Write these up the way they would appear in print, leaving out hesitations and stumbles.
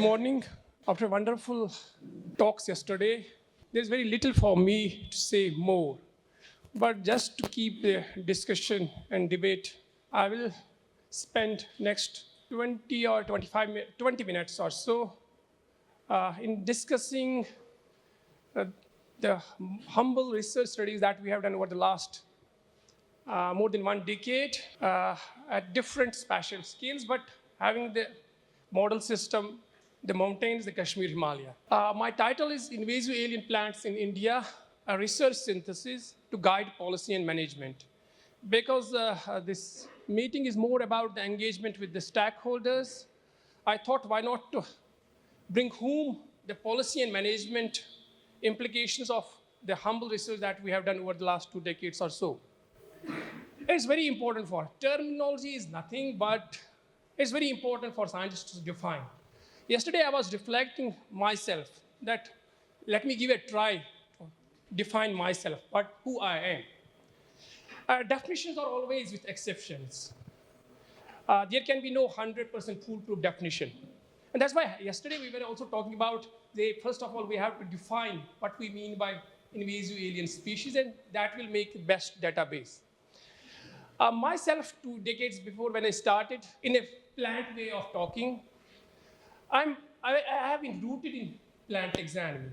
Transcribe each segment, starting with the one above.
morning. After wonderful talks yesterday, there's very little for me to say more. But just to keep the discussion and debate, I will spend next 20 or 20 minutes or so in discussing the humble research studies that we have done over the last more than 1 decade at different spatial scales, but having the model system, the mountains, the Kashmir Himalaya. My title is Invasive Alien Plants in India, a research synthesis to guide policy and management. Because this meeting is more about the engagement with the stakeholders, I thought why not to bring home the policy and management implications of the humble research that we have done over the last 2 decades or so. It's very important for terminology is nothing, but it's very important for scientists to define. Yesterday, I was reflecting myself that let me give a try to define myself, who I am. Definitions are always with exceptions. There can be no 100% foolproof definition. And that's why yesterday we were also talking about, first of all, we have to define what we mean by invasive alien species, and that will make the best database. Myself, 2 decades before when I started, in a plant way of talking, I have been rooted in plant taxonomy.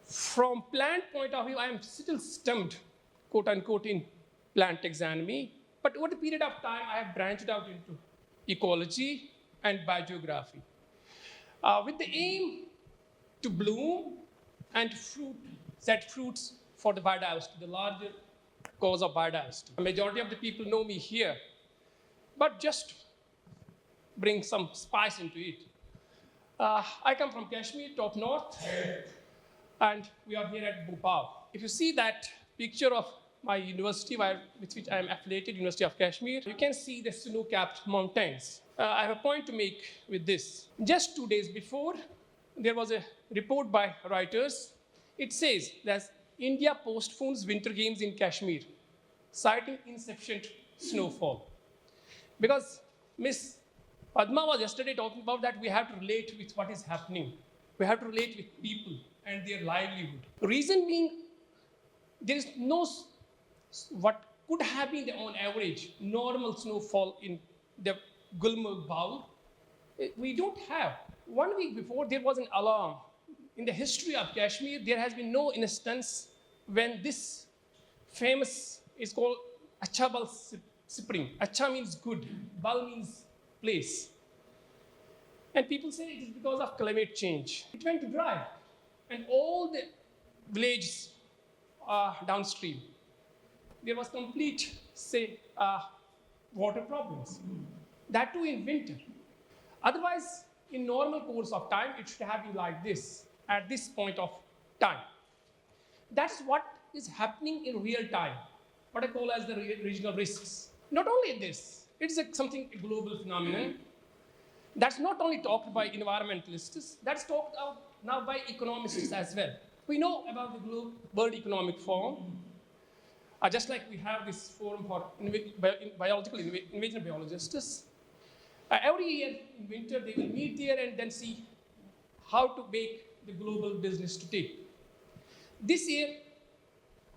From plant point of view, I am still stumped, quote unquote, in plant taxonomy. But over the period of time, I have branched out into ecology and biogeography, with the aim to bloom and set fruits for the biodiversity, the larger cause of biodiversity. A majority of the people know me here, but just bring some spice into it. I come from Kashmir, top north, and we are here at Bhopal. If you see that picture of my university with which I am affiliated, University of Kashmir, you can see the snow-capped mountains. I have a point to make with this. Just 2 days before, there was a report by Reuters. It says that India postpones winter games in Kashmir, citing insufficient snowfall. Because Ms. Padma was yesterday talking about that we have to relate with what is happening. We have to relate with people and their livelihood. Reason being, there is no, what could have been on average, normal snowfall in the Gulmarg Bowl. We don't have. 1 week before, there was an alarm. In the history of Kashmir, there has been no instance when this famous is called Acha Bal Spring. Acha means good, Bal means place. And people say it is because of climate change. It went dry, and all the villages downstream, there was complete, water problems. That too in winter. Otherwise, in normal course of time, it should have been like this at this point of time. That's what is happening in real time, what I call as the regional risks. Not only this, it's a global phenomenon. That's not only talked by environmentalists, that's talked out now by economists as well. We know about the World Economic Forum, just like we have this forum for biological invasion biologists. Every year in winter, they will meet there and then see how to make the global business to take. This year,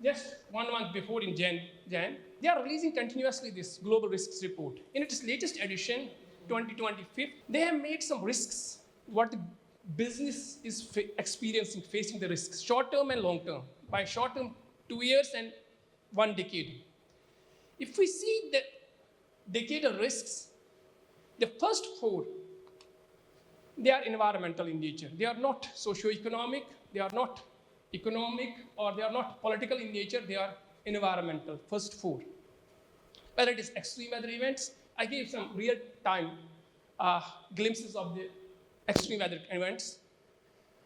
just 1 month before in Jan, they are releasing continuously this global risks report. In its latest edition, 2025, they have made some risks, what the business is facing the risks, short-term and long-term. By short-term, 2 years and 1 decade. If we see the decadal risks, the first 4, they are environmental in nature. They are not socio-economic, they are not economic, or they are not political in nature, they are environmental, first 4. Whether it is extreme weather events, I gave some real-time glimpses of the extreme weather events.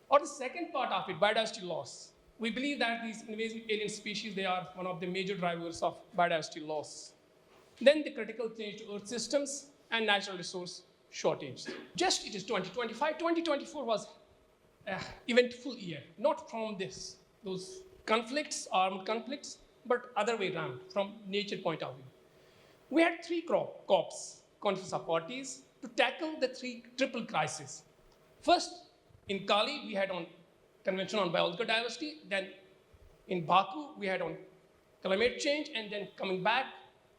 Or the second part of it, biodiversity loss. We believe that these invasive alien species, they are one of the major drivers of biodiversity loss. Then the critical change to Earth systems and natural resource shortage. Just it is 2025. 2024 was an eventful year, not from those conflicts, armed conflicts, but other way around, from nature point of view. We had 3 COPs, conference of parties, to tackle the triple crisis: First, in Kali, we had on Convention on Biological Diversity. Then in Baku, we had on climate change. And then coming back,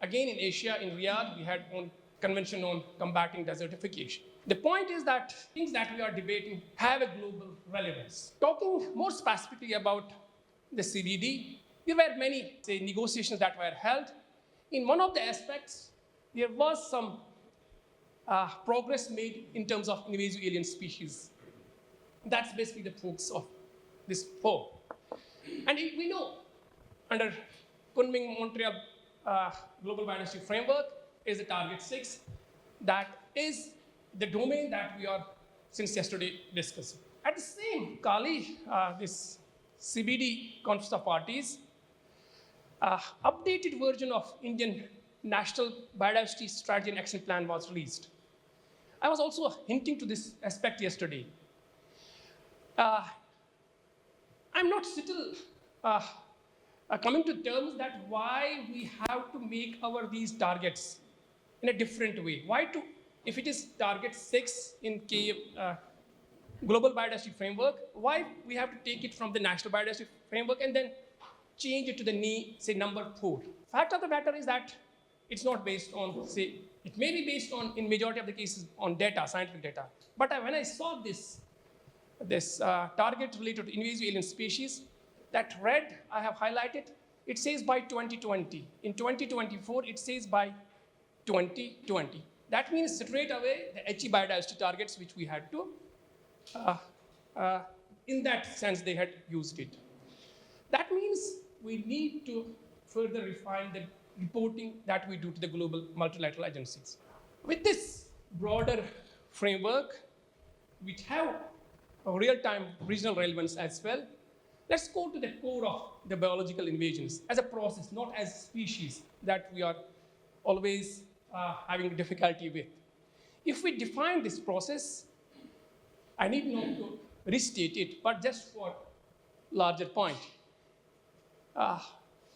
again in Asia, in Riyadh, we had on Convention on Combating Desertification. The point is that things that we are debating have a global relevance. Talking more specifically about the CBD, there were many, say, negotiations that were held. In one of the aspects, there was some progress made in terms of invasive alien species. That's basically the focus of this forum. And we know under Kunming-Montreal Global Biodiversity Framework is the Target 6. That is the domain that we are since yesterday discussing. At the same Kali, this CBD Conference of Parties, updated version of Indian National Biodiversity Strategy and Action Plan was released. I was also hinting to this aspect yesterday. I'm not still coming to terms that why we have to make these targets in a different way. Why to, if it is target 6 in Global Biodiversity Framework, why we have to take it from the National Biodiversity Framework and then change it to the say number 4. Fact of the matter is that it's not based on, say, it may be based on, in majority of the cases, on data, scientific data. But when I saw this target related to invasive alien species, that red I have highlighted, it says by 2020. In 2024, it says by 2020. That means straight away the HE biodiversity targets which we had to, in that sense, they had used it. That means we need to further refine the reporting that we do to the global multilateral agencies. With this broader framework, which have a real-time regional relevance as well, let's go to the core of the biological invasions as a process, not as species that we are always having difficulty with. If we define this process, I need not to restate it, but just for larger point.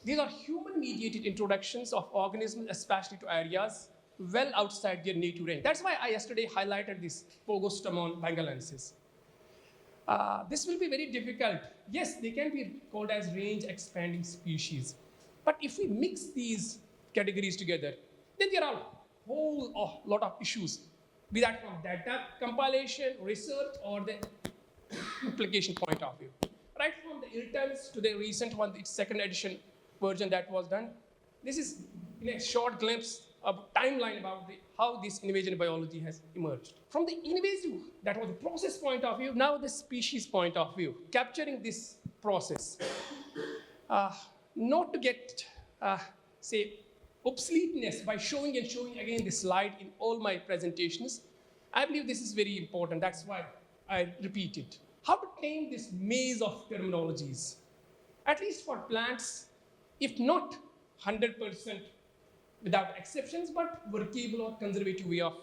These are human-mediated introductions of organisms, especially to areas well outside their native range. That's why I yesterday highlighted this Pogostemon bengalensis. This will be very difficult. Yes, they can be called as range-expanding species. But if we mix these categories together, then there are a whole lot of issues, be that from data compilation, research, or the implication point of view. Right from the irritants to the recent one, its second edition version that was done. This is in a short glimpse of timeline about how this invasion biology has emerged. From the invasive, that was the process point of view, now the species point of view, capturing this process. Not to get, say, obsoleteness by showing and showing again this slide in all my presentations. I believe this is very important. That's why I repeat it. How to tame this maze of terminologies, at least for plants, if not 100% without exceptions, but workable or conservative way of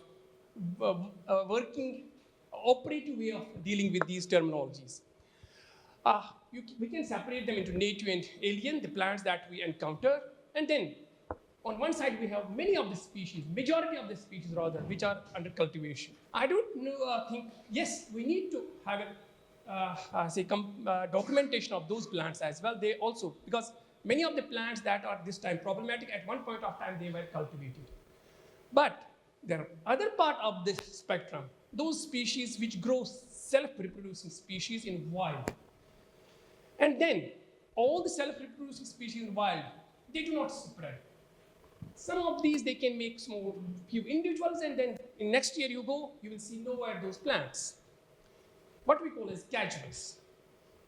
operative way of dealing with these terminologies. We can separate them into native and alien, the plants that we encounter, and then on one side we have many of the species, majority of the species rather, which are under cultivation. I don't know, think, yes, we need to have a documentation of those plants as well. They also, because many of the plants that are this time problematic, at one point of time they were cultivated. But there are other part of this spectrum, those species which grow self-reproducing species in wild. And then all the self-reproducing species in wild, they do not spread. Some of these they can make few individuals, and then in next year you go, you will see nowhere those plants. What we call as casuals.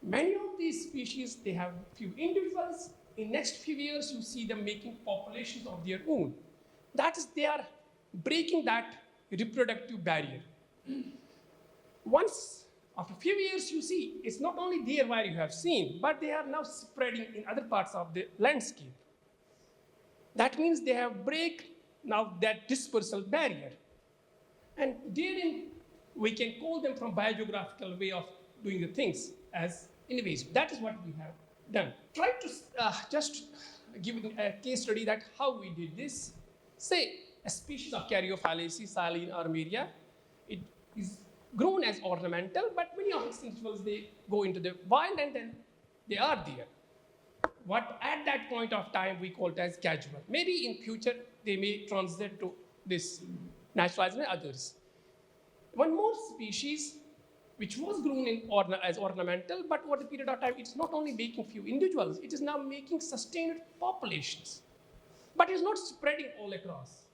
Many of these species, they have few individuals. In next few years, you see them making populations of their own. That is, they are breaking that reproductive barrier. Once, after a few years, you see, it's not only there where you have seen, but they are now spreading in other parts of the landscape. That means they have break now that dispersal barrier. And therein, we can call them from biogeographical way of doing the things as invasive. That is what we have done. Try to just give a case study that how we did this. Say a species of Caryophyllaceae, Saline armeria. It is grown as ornamental, but many of its individuals, they go into the wild and then they are there. What at that point of time we call it as casual. Maybe in future they may transit to this naturalized and others. One more species which was grown as ornamental, but over the period of time, it's not only making few individuals, it is now making sustained populations. But it's not spreading all across.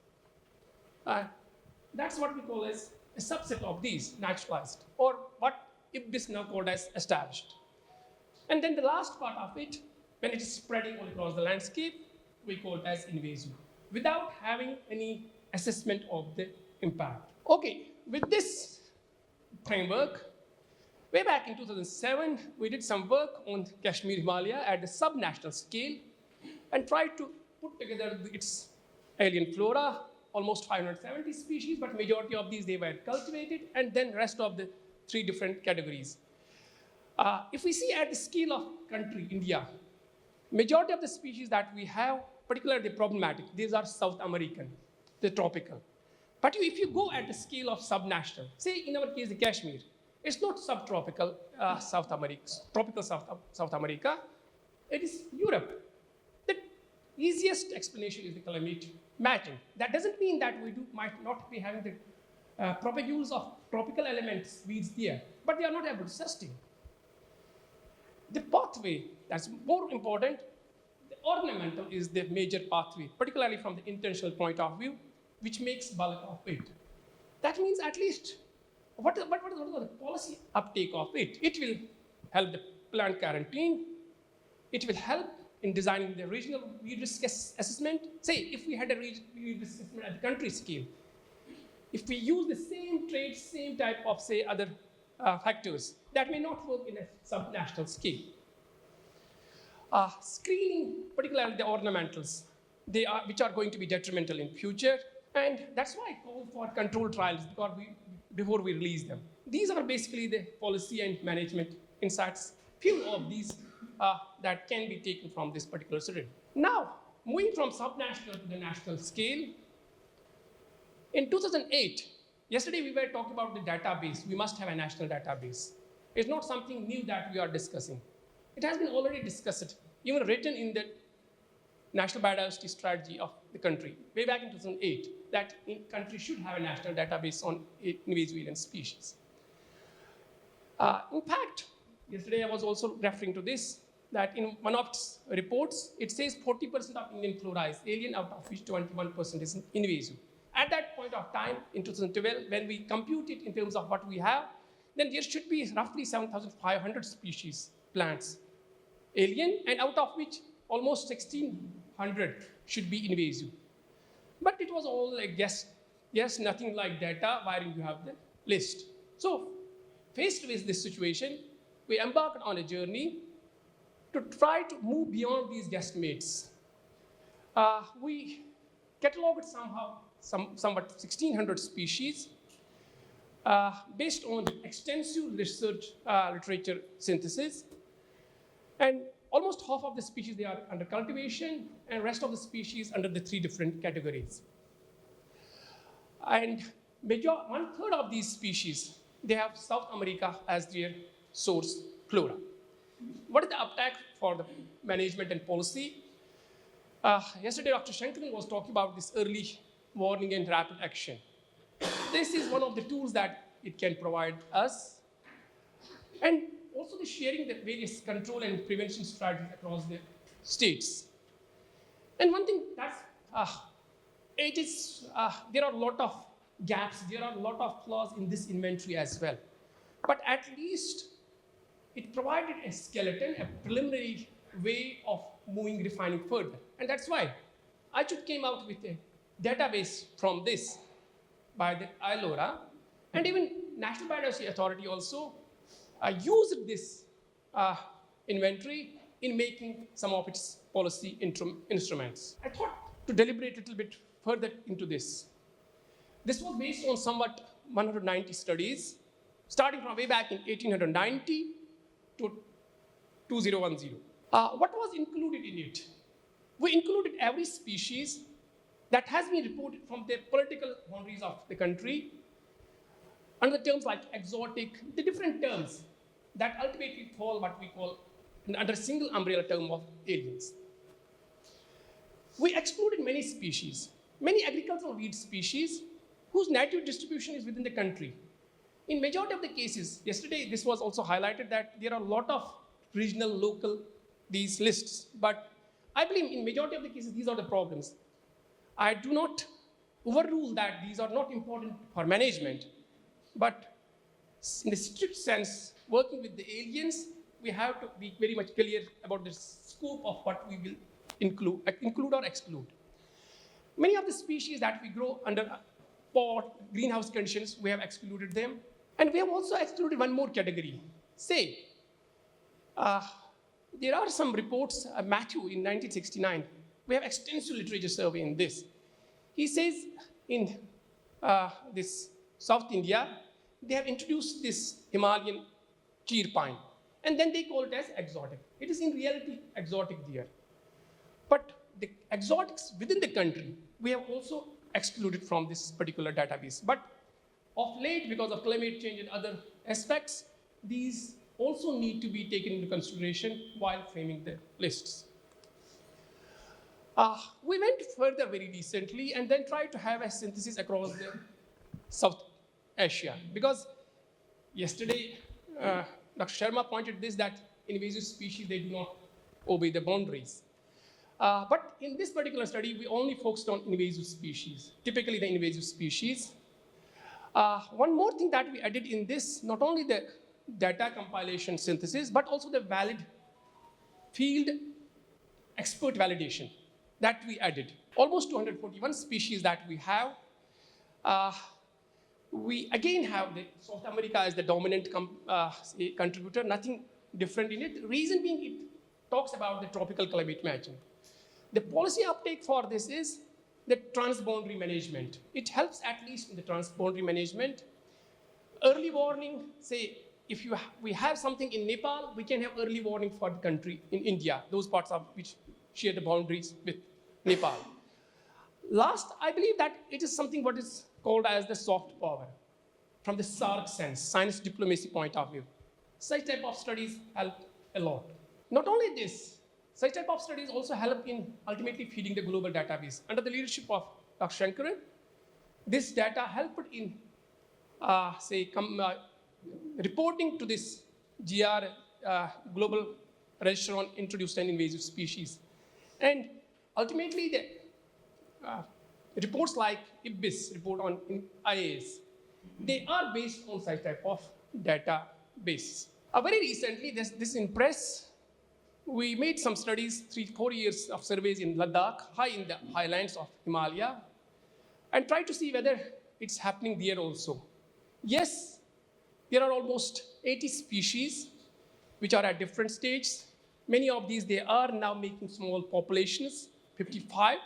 That's what we call as a subset of these naturalized, or what IBIS now called as established. And then the last part of it, when it is spreading all across the landscape, we call it as invasive, without having any assessment of the impact. Okay, with this framework, way back in 2007, we did some work on Kashmir Himalaya at the subnational scale and tried to put together its alien flora, almost 570 species, but majority of these, they were cultivated, and then rest of the 3 different categories. If we see at the scale of country, India, majority of the species that we have, particularly problematic, these are South American, they're tropical. But if you go at the scale of subnational, say in our case, the Kashmir, it's not subtropical South America, tropical South America, it is Europe. The easiest explanation is the climate matching. That doesn't mean that we might not be having the proper use of tropical elements, weeds there, but they are not able to sustain. The pathway, that's more important, the ornamental is the major pathway, particularly from the intentional point of view, which makes bulk of it. That means at least, what is the policy uptake of it? It will help the plant quarantine. It will help in designing the regional weed risk assessment. Say, if we had a weed risk assessment at the country scale, if we use the same traits, same type of, say, other factors, that may not work in a subnational scale. Screening, particularly the ornamentals, which are going to be detrimental in future, and that's why I call for controlled trials before we release them. These are basically the policy and management insights, few of these that can be taken from this particular study. Now, moving from subnational to the national scale, in 2008, yesterday we were talking about the database. We must have a national database. It's not something new that we are discussing. It has been already discussed, even written in the National Biodiversity Strategy of the country, way back in 2008, that the country should have a national database on invasive alien species. In fact, yesterday I was also referring to this, that in one of its reports, it says 40% of Indian flora is alien, out of which 21% is invasive. At that point of time, in 2012, when we compute it in terms of what we have, then there should be roughly 7,500 species, plants, alien, and out of which almost 1,600 should be invasive. But it was all a guess. Yes, nothing like data where you have the list. So, faced with this situation, we embarked on a journey to try to move beyond these guesstimates. We cataloged somewhat 1,600 species based on extensive research literature synthesis. And almost half of the species, they are under cultivation, and rest of the species under the 3 different categories. And 1/3 of these species, they have South America as their source flora. What is the uptake for the management and policy? Yesterday, Dr. Shankaran was talking about this early warning and rapid action. This is one of the tools that it can provide us. And also the sharing the various control and prevention strategies across the states. And one thing that's, there are a lot of gaps, there are a lot of flaws in this inventory as well. But at least it provided a skeleton, a preliminary way of refining further. And that's why I came out with a database from this by the ILORA, and even National Biodiversity Authority also used this inventory in making some of its policy instruments. I thought to deliberate a little bit further into this. This was based on somewhat 190 studies, starting from way back in 1890 to 2010. What was included in it? We included every species that has been reported from the political boundaries of the country, under terms like exotic, the different terms that ultimately fall what we call under a single umbrella term of aliens. We excluded many species, many agricultural weed species whose native distribution is within the country. In majority of the cases, yesterday this was also highlighted that there are a lot of regional, local, these lists, but I believe in majority of the cases, these are the problems. I do not overrule that these are not important for management, but in the strict sense, working with the aliens, we have to be very much clear about the scope of what we will include or exclude. Many of the species that we grow under pot, greenhouse conditions, we have excluded them. And we have also excluded one more category. Say, there are some reports, Matthew in 1969, we have extensive literature survey in this. He says in this South India, they have introduced this Himalayan cheer pine, and then they call it as exotic. It is in reality exotic there. But the exotics within the country, we have also excluded from this particular database. But of late, because of climate change and other aspects, these also need to be taken into consideration while framing the lists. We went further very recently and then tried to have a synthesis across the South Asia. Because yesterday, Dr. Sharma pointed this that invasive species, they do not obey the boundaries. But in this particular study, we only focused on invasive species, typically the invasive species. One more thing that we added in this, not only the data compilation synthesis, but also the valid field expert validation that we added. Almost 241 species that we have. We again have the South America as the dominant contributor, nothing different in it. Reason being, it talks about the tropical climate matching. The policy uptake for this is the transboundary management. It helps at least in the transboundary management. Early warning, say, if we have something in Nepal, we can have early warning for the country in India, those parts of which share the boundaries with Nepal. Last, I believe that it is something what is called as the soft power, from the SARC sense, science diplomacy point of view. Such type of studies help a lot. Not only this, such type of studies also help in ultimately feeding the global database. Under the leadership of Dr. Shankaran, this data helped in, reporting to this GR, Global Register on Introduced and Invasive Species. And ultimately, the reports like IBIS report on IAS, they are based on such type of database. Very recently, this in press, we made some studies, 3-4 years of surveys in Ladakh, high in the highlands of Himalaya, and tried to see whether it's happening there also. Yes, there are almost 80 species which are at different stages. Many of these, they are now making small populations, 55,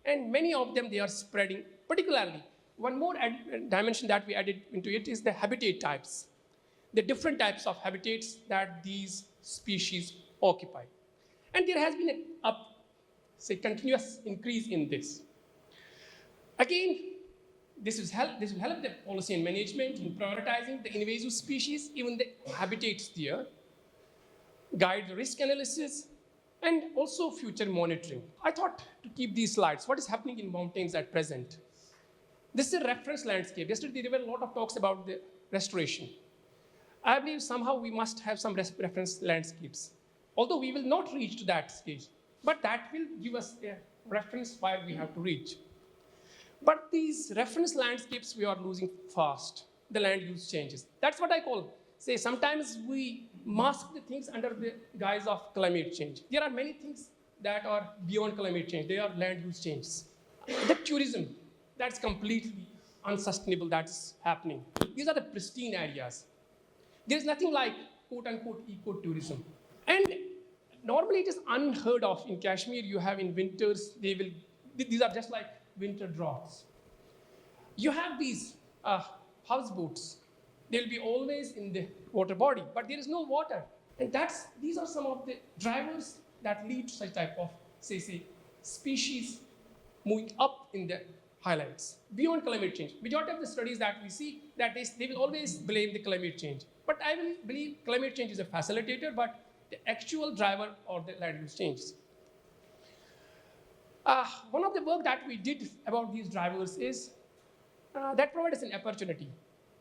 and many of them, they are spreading. Particularly, one more dimension that we added into it is the habitat types, the different types of habitats that these species occupy. And there has been a continuous increase in this. Again, this will help the policy and management in prioritizing the invasive species, even the habitats there, guide the risk analysis, and also future monitoring. I thought to keep these slides, what is happening in mountains at present? This is a reference landscape. Yesterday, there were a lot of talks about the restoration. I believe somehow we must have some reference landscapes. Although we will not reach to that stage, but that will give us a reference where we have to reach. But these reference landscapes, we are losing fast. The land use changes. That's what I call, say, sometimes we mask the things under the guise of climate change. There are many things that are beyond climate change. They are land use changes. The tourism, that's completely unsustainable, that's happening. These are the pristine areas. There's nothing like, quote unquote, eco-tourism. And normally it is unheard of. In Kashmir, you have in winters, these are just like winter droughts. You have these houseboats. They'll be always in the water body, but there is no water. And these are some of the drivers that lead to such type of, say, species moving up in the highlights. Beyond climate change, majority of the studies that we see, that they will always blame the climate change. But I will believe climate change is a facilitator, but the actual driver or the land use changes. One of the work that we did about these drivers is that provided us an opportunity.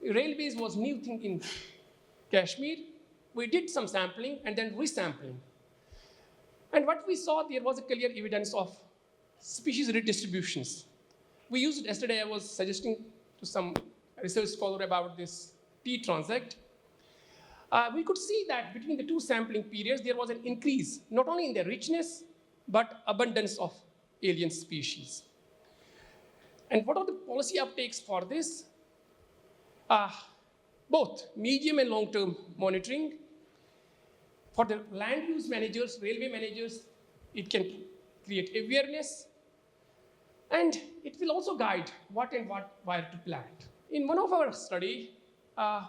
Railways was new thing in Kashmir. We did some sampling and then resampling. And what we saw, there was a clear evidence of species redistributions. We used, yesterday I was suggesting to some research scholar about this T transect. We could see that between the two sampling periods, there was an increase, not only in the richness, but abundance of alien species. And what are the policy uptakes for this? Both medium and long-term monitoring. For the land use managers, railway managers, it can create awareness, and it will also guide what and where to plant. In one of our study,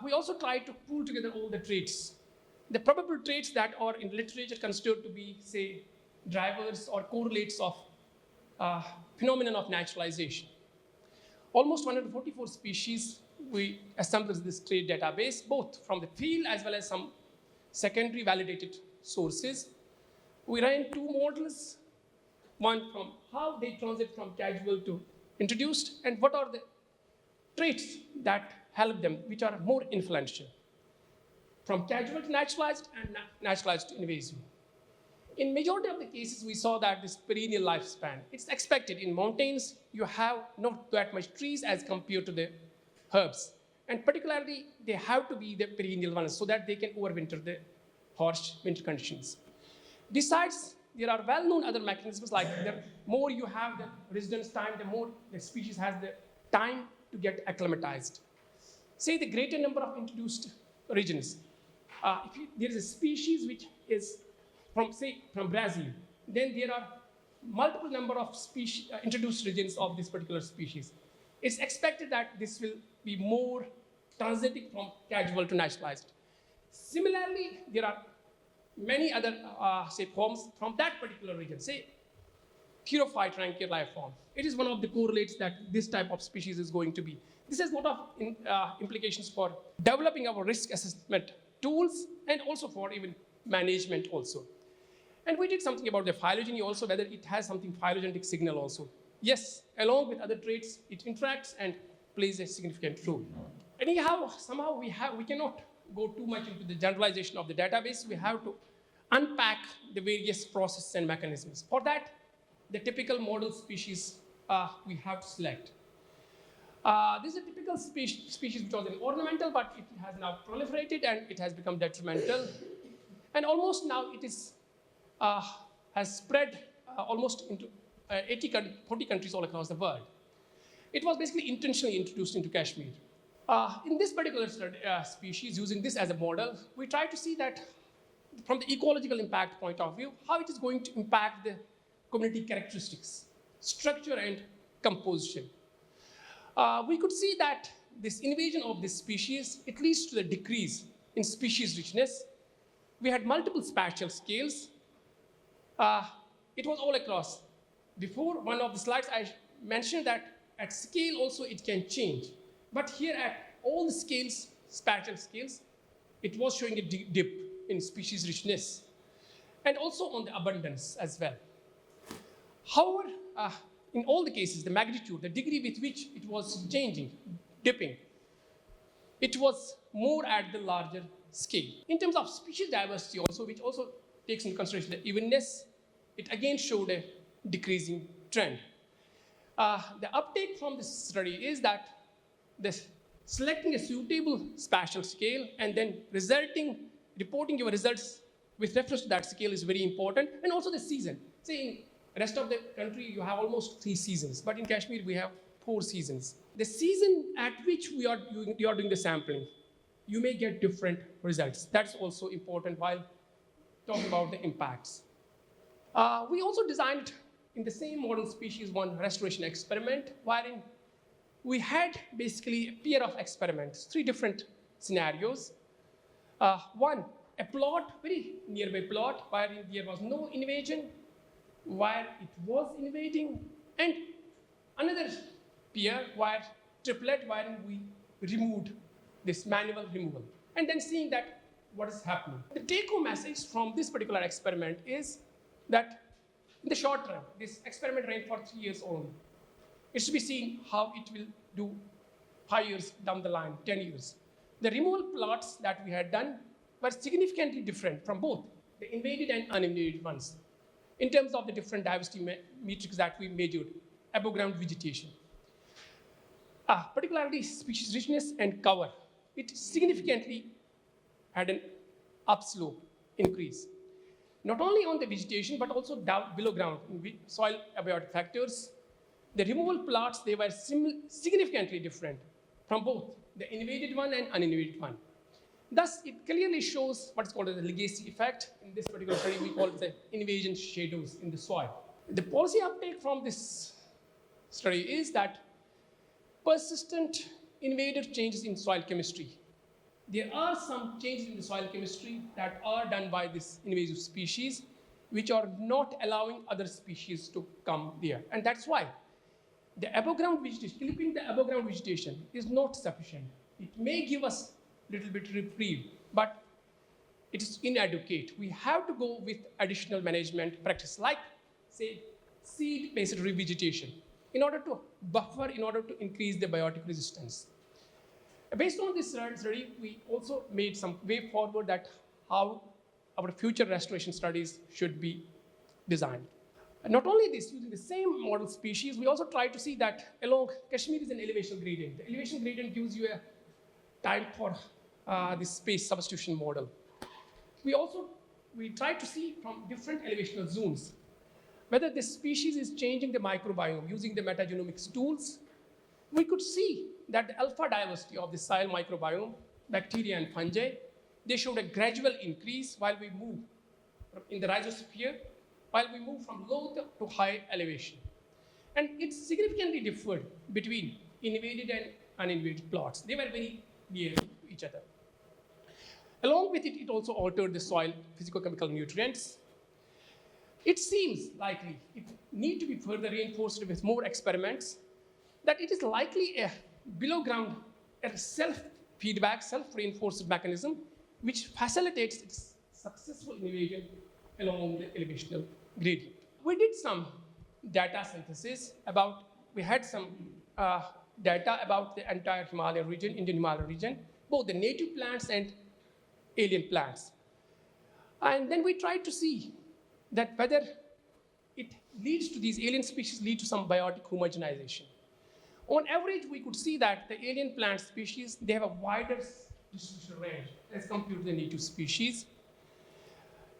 we also tried to pull together all the traits, the probable traits that are in literature considered to be, say, drivers or correlates of phenomenon of naturalization. Almost 144 species we assembled this trait database, both from the field as well as some secondary validated sources. We ran two models, one from how they transit from casual to introduced, and what are the traits that help them, which are more influential, from casual to naturalized and naturalized to invasive. In majority of the cases, we saw that this perennial lifespan, it's expected in mountains, you have not that much trees as compared to the herbs. And particularly, they have to be the perennial ones so that they can overwinter the harsh winter conditions. Besides, there are well-known other mechanisms, like the more you have the residence time, the more the species has the time to get acclimatized. Say the greater number of introduced regions. There is a species which is from Brazil, then there are multiple number of species, introduced regions of this particular species. It's expected that this will be more transiting from casual to naturalized. Similarly, there are many other, forms from that particular region, say, therophyte rankia life form. It is one of the correlates that this type of species is going to be. This has a lot of implications for developing our risk assessment tools and also for even management also. And we did something about the phylogeny also, whether it has something phylogenetic signal also. Yes, along with other traits, it interacts and plays a significant role. Anyhow, somehow we cannot go too much into the generalization of the database. We have to unpack the various processes and mechanisms. For that, the typical model species we have to select. This is a typical species which was an ornamental, but it has now proliferated and it has become detrimental. And almost now it is has spread almost into 40 countries all across the world. It was basically intentionally introduced into Kashmir. In this particular species, using this as a model, we try to see that from the ecological impact point of view, how it is going to impact the community characteristics, structure and composition. We could see that this invasion of this species, it leads to the decrease in species richness. We had multiple spatial scales. It was all across. Before one of the slides, I mentioned that at scale also it can change. But here at all the scales, spatial scales, it was showing a dip in species richness and also on the abundance as well. However, in all the cases, the magnitude, the degree with which it was changing, dipping, it was more at the larger scale. In terms of species diversity also, which also takes into consideration the evenness, it again showed a decreasing trend. The uptake from this study is that selecting a suitable spatial scale and then reporting your results with reference to that scale is very important, and also the season. Say in the rest of the country, you have almost 3 seasons, but in Kashmir, we have 4 seasons. The season at which you are doing the sampling, you may get different results. That's also important while talking about the impacts. We also designed in the same model species one restoration experiment, wherein we had basically a pair of experiments, 3 different scenarios. One, a plot, very nearby plot, wherein there was no invasion, where it was invading, and another pair were triplet wherein we removed this manual removal. And then seeing that what is happening. The take-home message from this particular experiment is that in the short run, this experiment ran for 3 years only. It's to be seen how it will do 5 years down the line, 10 years. The removal plots that we had done were significantly different from both the invaded and uninvaded ones in terms of the different diversity metrics that we measured, above ground vegetation. Particularly species richness and cover. It significantly had an upslope increase, not only on the vegetation, but also down below ground in soil abiotic factors. The removal plots, they were significantly different from both the invaded one and uninvaded one. Thus, it clearly shows what's called as the legacy effect. In this particular study, we call it the invasion shadows in the soil. The policy uptake from this study is that persistent invader changes in soil chemistry. There are some changes in the soil chemistry that are done by this invasive species, which are not allowing other species to come there. And that's why the above ground vegetation, clipping the above ground vegetation is not sufficient. It may give us a little bit reprieve, but it is inadequate. We have to go with additional management practice, like, say, seed-based revegetation, in order to buffer, in order to increase the biotic resistance. Based on this study, we also made some way forward that how our future restoration studies should be designed. And not only this, using the same model species, we also try to see that along Kashmir is an elevation gradient. The elevation gradient gives you a time for this space substitution model. We try to see from different elevational zones whether this species is changing the microbiome using the metagenomics tools. We could see that the alpha diversity of the soil microbiome, bacteria and fungi, they showed a gradual increase while we move in the rhizosphere, while we move from low to high elevation. And it significantly differed between invaded and uninvaded plots. They were very near to each other. Along with it, it also altered the soil physicochemical nutrients. It seems likely, it needs to be further reinforced with more experiments, that it is likely a below ground, a self-feedback, self-reinforced mechanism which facilitates its successful invasion along the elevational gradient. We did some data synthesis we had some data about the entire Himalaya region, Indian Himalaya region, both the native plants and alien plants. And then we tried to see that whether it leads to these alien species lead to some biotic homogenization. On average, we could see that the alien plant species, they have a wider distribution range as compared to the native species.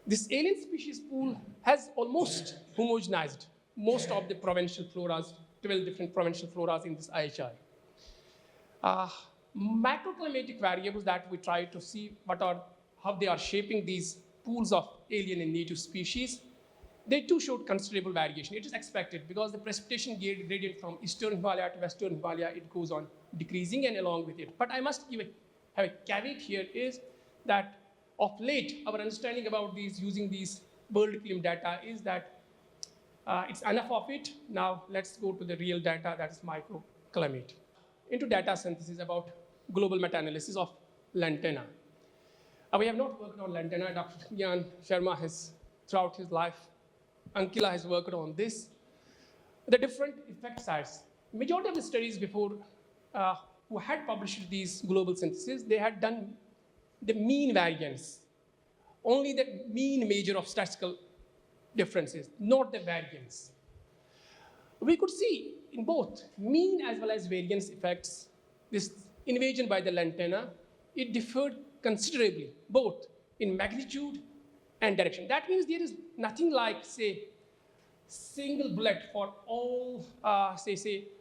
This alien species pool has almost homogenized most of the provincial floras, 12 different provincial floras in this IHI. Macroclimatic variables that we try to see how they are shaping these pools of alien and native species, they too showed considerable variation. It is expected because the precipitation gradient from eastern Himalaya to western Himalaya, it goes on decreasing and along with it. But I must have a caveat here is that of late, our understanding about using these world clim data is that it's enough of it. Now let's go to the real data, that is microclimate. Into data synthesis about global meta-analysis of lantana. We have not worked on lantana. Dr. Jan Sharma has, throughout his life, Ankila has worked on this. The different effect sites. Majority of the studies before who had published these global syntheses, they had done the mean variance, only the mean measure of statistical differences, not the variance. We could see in both mean as well as variance effects, this invasion by the lantana, it differed considerably, both in magnitude and direction. That means there is nothing like, say, single bullet for all,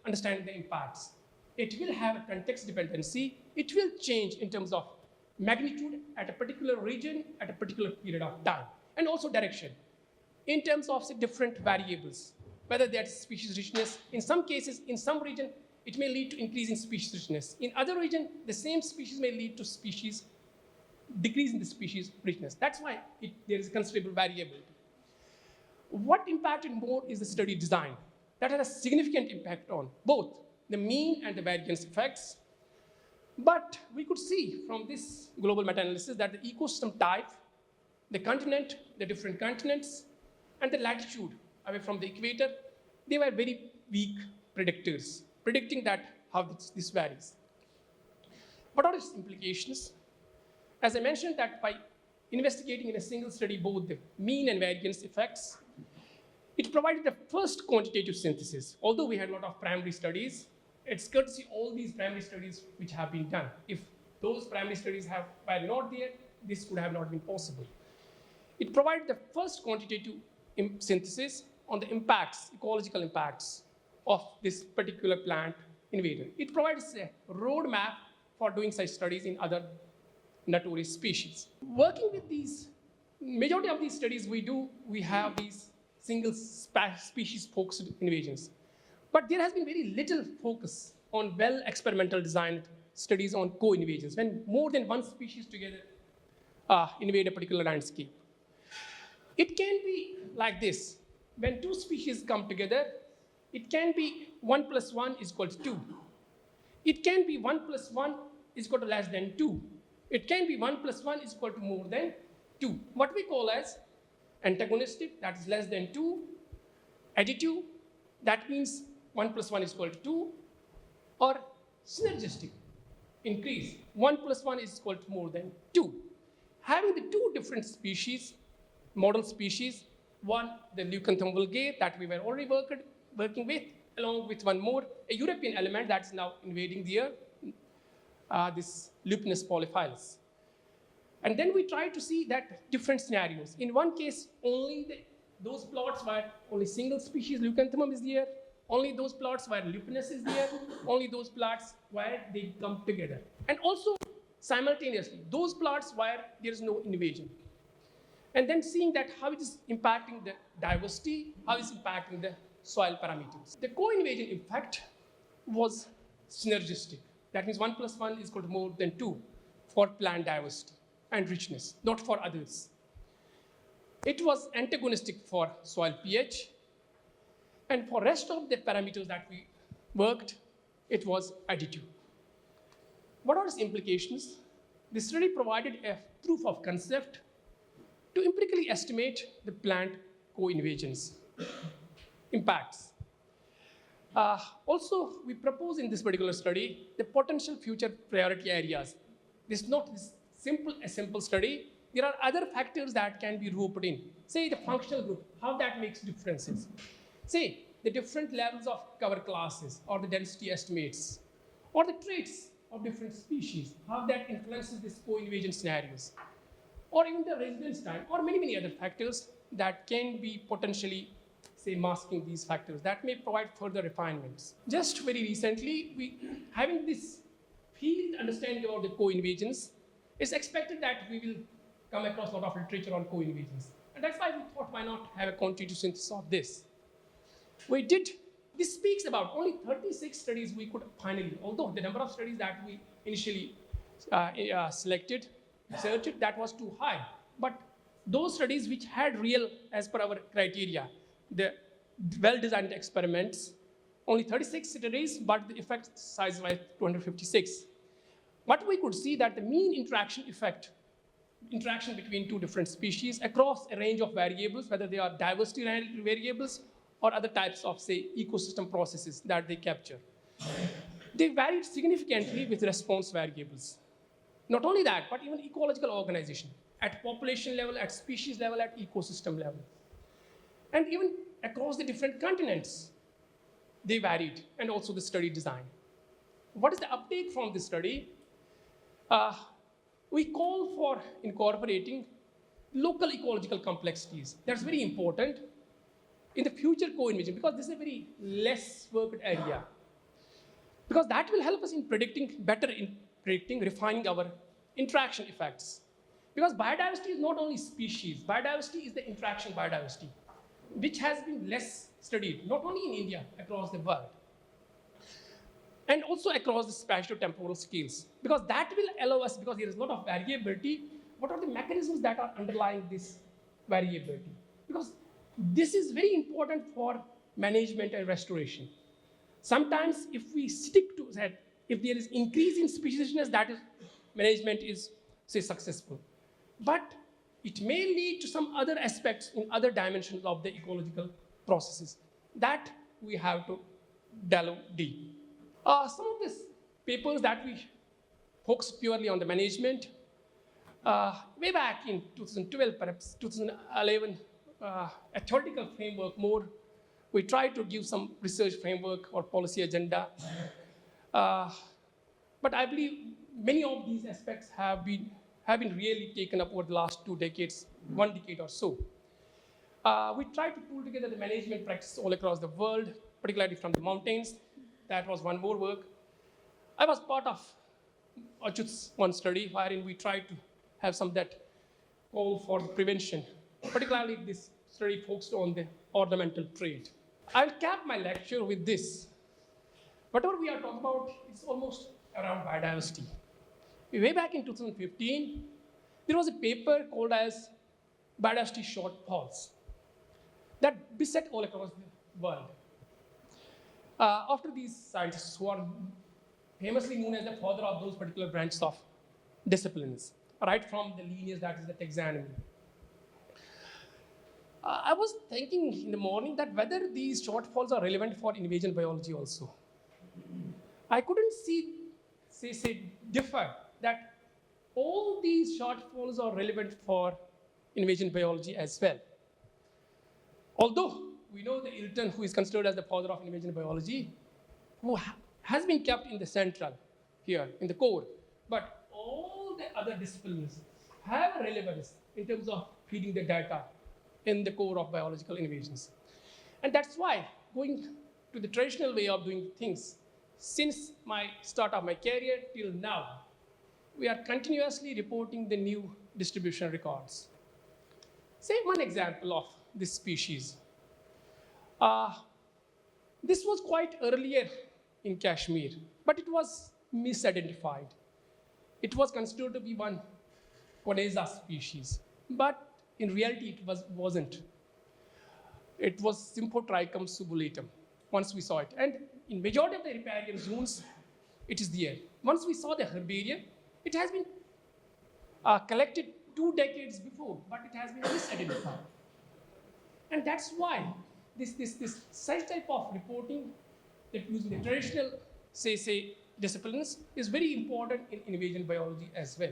understanding the impacts. It will have a context dependency. It will change in terms of magnitude at a particular region at a particular period of time, and also direction in terms of different variables, whether that's species richness. In some cases, in some region, it may lead to increase in species richness. In other region, the same species may lead to decrease in the species richness. That's why there is considerable variability. What impacted more is the study design. That had a significant impact on both the mean and the variance effects. But we could see from this global meta-analysis that the ecosystem type, the continent, the different continents, and the latitude away from the equator, they were very weak predictors, predicting that how this varies. What are its implications? As I mentioned, that by investigating in a single study both the mean and variance effects, it provided the first quantitative synthesis. Although we had a lot of primary studies, it's good to see all these primary studies which have been done. If those primary studies were not there, this could have not been possible. It provided the first quantitative synthesis on the impacts, ecological impacts of this particular plant invader. It provides a roadmap for doing such studies in other notorious species. Working with these, majority of these studies we have these single species focused invasions. But there has been very little focus on well experimental designed studies on co-invasions, when more than one species together invade a particular landscape. It can be like this. When two species come together, it can be 1 + 1 is equal to 2. It can be 1 + 1 is equal to less than 2. It can be 1 + 1 is equal to more than 2. What we call as antagonistic, that is less than 2. Additive, that means 1 + 1 is equal to 2. Or synergistic, increase, 1 + 1 is equal to more than 2. Having the two different species, model species, one, the Leucanthum vulgare that we were already working with, along with one more, a European element that's now invading the earth, this Lupinus polyphilus. And then we tried to see that different scenarios. In one case, only those plots where only single species Leucanthum is there, only those plots where Lupinus is there, only those plots where they come together. And also, simultaneously, those plots where there is no invasion. And then seeing that how it is impacting the diversity, how it's impacting the soil parameters. The co-invasion effect was synergistic. That means 1 + 1 is equal to more than 2 for plant diversity and richness, not for others. It was antagonistic for soil pH, and for rest of the parameters that we worked, it was additive. What are its implications? This study provided a proof of concept to empirically estimate the plant co-invasions impacts. Also, we propose in this particular study the potential future priority areas. This is not a simple study. There are other factors that can be roped in. Say the functional group, how that makes differences. Say the different levels of cover classes or the density estimates or the traits of different species, how that influences these co-invasion scenarios, or even the residence time, or many other factors that can be potentially, say, masking these factors that may provide further refinements. Just very recently, having this field understanding about the co-invasions, it's expected that we will come across a lot of literature on co-invasions. And that's why we thought, why not have a quantitative synthesis of this? This speaks about only 36 studies we could finally, although the number of studies that we initially selected, searched, that was too high. But those studies which had real, as per our criteria, the well-designed experiments, only 36 studies, but the effect size was 256. What we could see that the mean interaction between two different species across a range of variables, whether they are diversity variables or other types of, say, ecosystem processes that they capture, they varied significantly with response variables. Not only that, but even ecological organization at population level, at species level, at ecosystem level. And even across the different continents, they varied, and also the study design. What is the uptake from this study? We call for incorporating local ecological complexities. That's very important in the future co-invasion, because this is a very less worked area. Because that will help us in refining our interaction effects. Because biodiversity is not only species, biodiversity is the interaction biodiversity, which has been less studied, not only in India, across the world, and also across the spatio-temporal scales. Because that will allow us, because there is a lot of variability, what are the mechanisms that are underlying this variability? Because this is very important for management and restoration. Sometimes if we stick to that, if there is increase in speciesishness, that is management is, say, successful. But it may lead to some other aspects in other dimensions of the ecological processes that we have to delve deep. Some of these papers that we focus purely on the management, way back in 2012, perhaps 2011, a theoretical framework more. We try to give some research framework or policy agenda. But I believe many of these aspects have been really taken up over the last 2 decades, 1 decade or so. We tried to pull together the management practices all across the world, particularly from the mountains. That was one more work. I was part of Achyut's one study wherein we tried to have some that call for prevention. Particularly this study focused on the ornamental trade. I'll cap my lecture with this. Whatever we are talking about is almost around biodiversity. Way back in 2015, there was a paper called as Biodiversity Shortfalls that beset all across the world. After these scientists who are famously known as the father of those particular branches of disciplines, right from the lineage that is the taxonomy. I was thinking in the morning that whether these shortfalls are relevant for invasion biology also. I couldn't differ that all these shortfalls are relevant for invasion biology as well. Although we know the Ilton, who is considered as the father of invasion biology, who has been kept in the central here, in the core, but all the other disciplines have relevance in terms of feeding the data in the core of biological invasions. And that's why, going to the traditional way of doing things, since my start of my career till now, we are continuously reporting the new distribution records. Say one example of this species. This was quite earlier in Kashmir, but it was misidentified. It was considered to be one Coneza species, but in reality, it wasn't. It was Symphotrichum subulatum, once we saw it. And in majority of the riparian zones, it is there. Once we saw the herbarium, it has been collected 2 decades before, but it has been misidentified. And that's why this such type of reporting that using the traditional, say disciplines is very important in invasion biology as well.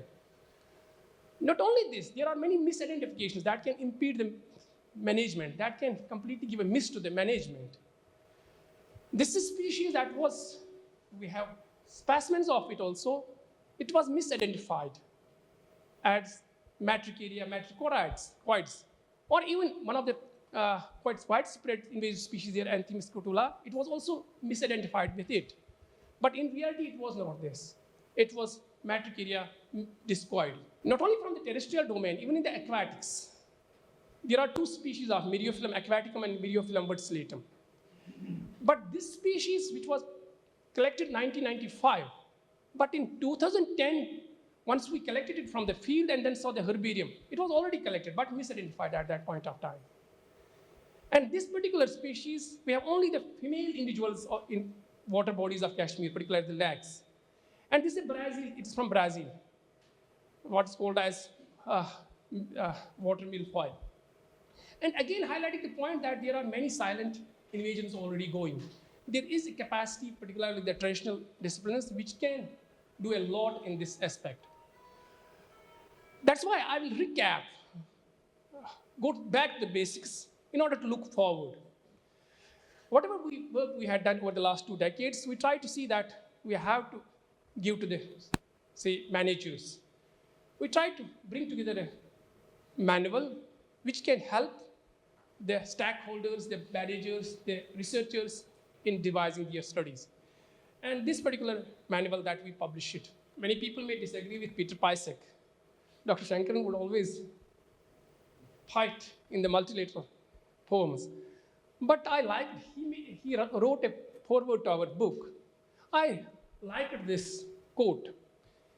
Not only this, there are many misidentifications that can impede the management, that can completely give a miss to the management. This is species that we have specimens of it also, it was misidentified as Matricaria matricorides, or even one of the quite widespread invasive species here, Anthemis scrotula, it was also misidentified with it. But in reality, it was not this. It was Matricaria discoide. Not only from the terrestrial domain, even in the aquatics, there are 2 species of Myriophyllum aquaticum and Myriophyllum verticllatum. But this species, which was collected in 1995, but in 2010, once we collected it from the field and then saw the herbarium, it was already collected, but misidentified at that point of time. And this particular species, we have only the female individuals in water bodies of Kashmir, particularly the lakes. And this is Brazil, it's from Brazil, what's called as water milfoil. And again, highlighting the point that there are many silent invasions already going. There is a capacity, particularly the traditional disciplines, which can do a lot in this aspect. That's why I will recap, go back to the basics in order to look forward. Whatever work we had done over the last 2 decades, we try to see that we have to give to the, say, managers. We try to bring together a manual which can help the stakeholders, the managers, the researchers in devising their studies. And this particular manual that we publish it, many people may disagree with Peter Pisek. Dr. Shankaran would always fight in the multilateral forums. But I liked, he wrote a foreword to our book. I liked this quote.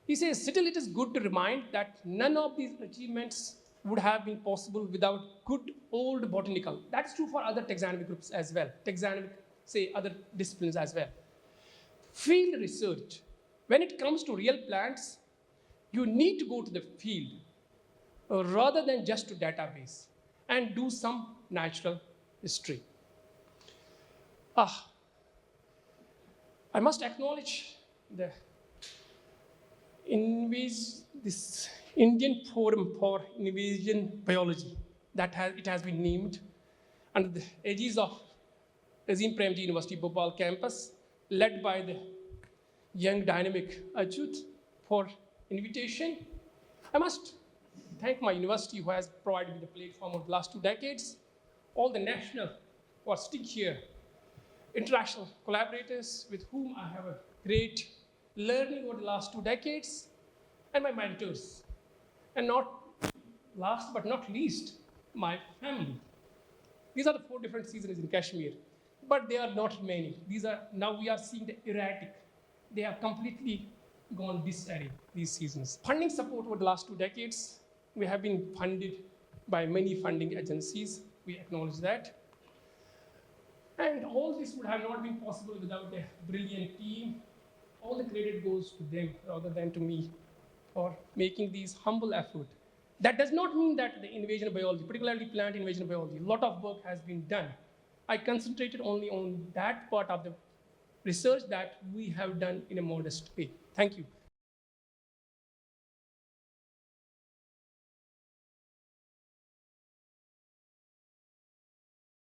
He says, still it is good to remind that none of these achievements would have been possible without good old botanical. That's true for other taxonomic groups as well, taxonomic say, other disciplines as well. Field research. When it comes to real plants, you need to go to the field rather than just to database and do some natural history. I must acknowledge this Indian Forum for Invasion Biology it has been named under the aegis of Azim Premji University, Bhopal Campus, led by the young dynamic Ajut for invitation. I must thank my university who has provided me the platform of the last 2 decades, all the national who are sitting here, international collaborators with whom I have a great learning over the last 2 decades, and my mentors. And not last but not least, my family. These are the 4 different seasons in Kashmir, but they are not many. Now we are seeing the erratic. They have completely gone disarray, these seasons. Funding support over the last 2 decades, we have been funded by many funding agencies. We acknowledge that. And all this would have not been possible without a brilliant team. All the credit goes to them rather than to me for making these humble effort. That does not mean that the invasion biology, particularly plant invasion biology, a lot of work has been done. I concentrated only on that part of the research that we have done in a modest way. Thank you.